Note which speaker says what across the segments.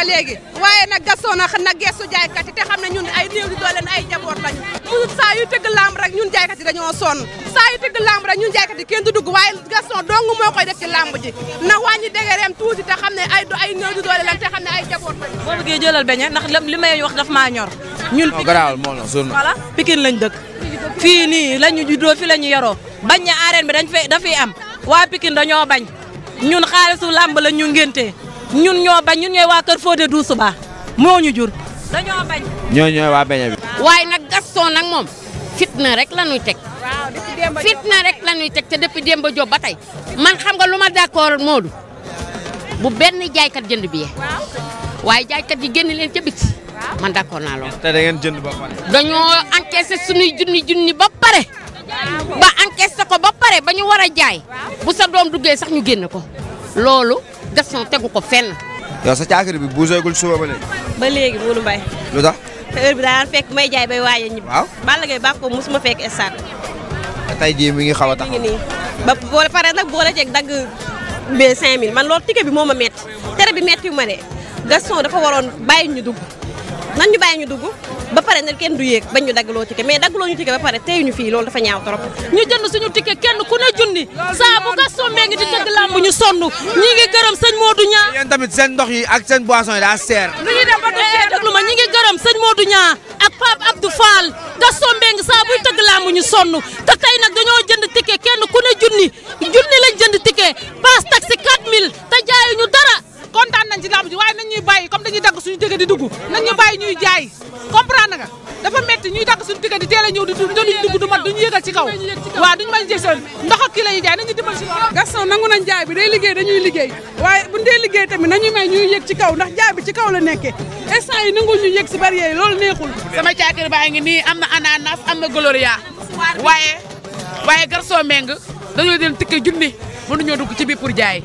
Speaker 1: léegi waaye nag Gaston nag gestu jaaykat yi te xam ne ñun ay néew di doole ay jaboot lañu mu saa yu tëgg lamb rek ñun jaaykat yi dañoo sonn saa yu tëgg lamb rek ñun jaaykat yi kenn du dugg waaye Gaston dong moo koy def ci lamb ji na wàññi dégereem tuuti te xam ne ay néew di doole lan te xam ne ay jaboot lañu.
Speaker 2: boo bëggee jëlal beñe ndax li may wax daf maa ñor. ñun Pikine lañ dëkk fii nii lañu juddoo fi lañu yaroo bañ na arène bi dafay am waa Pikine dañoo bañ ñun xaalisu lamb la ñu ngéntee ñun ñoo bañ ñun ñooy waa kër Fodé Doussouba moo ñu jur dañoo bañ.
Speaker 3: ñooy waa beñe bi.
Speaker 4: waaye nag Gaston nag moom fitna rek la ñuy teg. fitna rek la ñuy teg te depuis Demba Diop ba tey man xam nga lu ma d'accord Modou bu benn jaaykat jënd billet waaye jaaykat yi génn leen ca biti man d'accord naa loolu.
Speaker 3: te da ngeen jënd ba pare.
Speaker 4: dañoo encaissé suñuy junni ba pare ba encaissé ko ba pare ba ñu war a jaay bu sa doom duggee sax ñu génn ko loolu Gaston tegu ko fenn.
Speaker 3: yow sa caakiri bi buuseegul suba ba léegi.
Speaker 5: ba léegi Modou Mbaye.
Speaker 3: lu tax.
Speaker 5: te heure bi daan fekk may jaay bay waaye ñibbi.
Speaker 3: waaw
Speaker 5: Balla Gaye bàq ko mosuma fekk stade.
Speaker 3: tey jii mi ngi xaw a taxaw.
Speaker 5: mi ngi nii ba boole pare nag boole ceeg dagg bee 5000 man loolu ticket bi moo ma métti tere bi métti yu ma de Gaston dafa waroon bàyyi ñu dugg nan ñu bàyyi ñu dugg ba pare nag kenn du yéeg bañ ñu daggaloo ticket mais daggaloo ñu ticket ba pare teyuñu fii loolu dafa ñaaw trop.
Speaker 2: ñu jënd suñu ticket kenn ku ne junni saa bu Gaston mee ngi di tëgg lamb ñu sonn ñi ngi gërëm sëñ Modou Niang.
Speaker 3: yéen tamit seen ndox yi ak seen boisson yi daa seer.
Speaker 2: lu ñuy dem ba déglu ma ñi ngi gërëm sëñ Modou Niang ak Pape Abdou Fall Gaston Mbengue saa buy tëgg lamb ñu sonn te tey nag dañoo jënd ticket kenn ku ne junni lañ jënd ticket pass taxi 4000 te jaayuñu dara.
Speaker 1: kontaan nañ ci lamb ji waaye nañ ñuy bàyyi comme dañuy dagg suñu ticket di dugg nañ ñu bàyyi ñuy jaay comprendre nga dafa metti ñuy dagg suñu ticket di teel a ñëw di dugg du mat duñu yëgal ci kaw waaw duñu mën jësal ndox ak kii la ñuy jaay nañu dimbal si Gaston nangu nañ jaay bi day liggéey dañuy liggéey waaye buñ dee liggéey tamit nañuy may ñuy yëg ci kaw ndax jaay bi ci kaw la nekkee instant yi nangu ñu yëg si barrière yi loolu neexul
Speaker 6: sama caakiri baa ngi nii am na ananas am na gloria waaye Gaston Mbengue dañoo jël ticket junni mënuñoo dugg ci biir pour jaay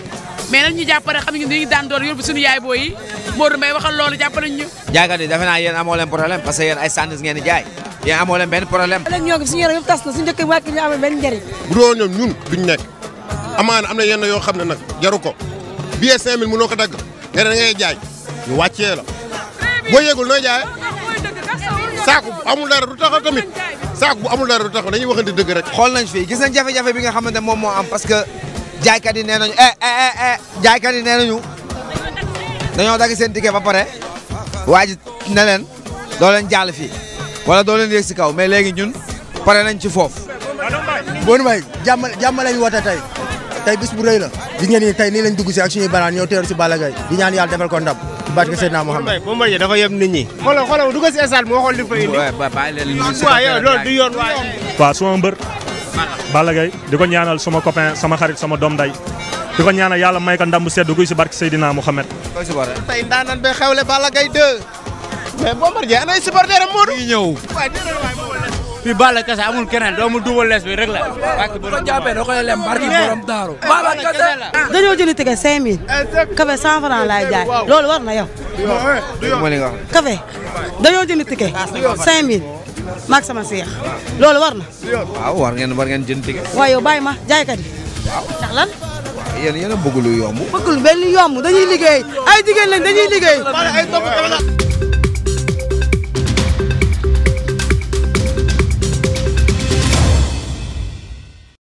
Speaker 6: mais nag ñu jàppale xam ne dañuy daan door yóbbu suñu yaay booy yi Modou Mbaye waxal loolu jàppale ñu.
Speaker 3: jaaykat yi defe naa yéen amoo leen problème parce que yéen ay sandis ngeen di jaay yéen amoo leen benn problème.
Speaker 2: léegi ñoo ngi suñu yaram yëpp tas na suñu njëkk wàcc ñu amee benn njëriñ.
Speaker 7: bu doon ñoom ñun duñ nekk amaana am na yenn yoo xam ne nag jaru ko billet 5000 mënoo ko dagg nga ne da ngay jaay ñu wàccee la boo yëgul nooy jaay saako bu amul dara du taxaw tamit saako bu amul dara du taxaw dañuy waxante dëgg rek.
Speaker 3: xool nañ fii gis nañ jafe-jafe bi nga xamante moom moo am parce que jaaykat yi nee nañu jaaykat yi nee nañu dañoo dagg seen ticket ba pare waa ji ne leen doo leen jàll fii wala doo leen yéeg si kaw mais léegi ñun pare nañ ci foofu.
Speaker 8: Modou Mbaye jàmm lañ woote tey bis bu rëy la gis ngeen ni tey nii lañ dugg si ak suñuy banaan ñëw teeru si Balla Gaye di ñaan yàlla defal ko ndam ci barke Seydina Mohamed.
Speaker 7: Bomba ji dafa yem nit ñi. xoolal dugg si stade moo xool li fa indi. waaw loolu du yoon waaye.
Speaker 9: waaw suma mbër Balla Gaye di ko ñaanal sama copain sama xarit sama doom day di ko ñaanal yàlla may ko ndam bu sedd guy si barke Seydina Mohamed.
Speaker 7: tey ndaanan ba xewle Balla Gaye 2 mais Bombardier ana ay supporter am Modou.
Speaker 3: ñëw.
Speaker 10: fii Balla kese amul keneen doomu Double Less bi rek la.
Speaker 11: ko jàppee da koy lem barki borom daaru. Balla kese
Speaker 2: dañoo jënd ticket 5000. café 100 francs laay jaay loolu war na yow. café dañoo jënd ticket 5000 maag sama seex loolu war na.
Speaker 3: waaw war ngeen jënd ticket.
Speaker 2: waaye yow bàyyi ma jaaykat yi.
Speaker 3: waaw
Speaker 2: ndax lan.
Speaker 3: yéen a bëgg lu yomb.
Speaker 2: bëgg lu benn yomb dañuy liggéey ay jigéen lañ dañuy liggéey.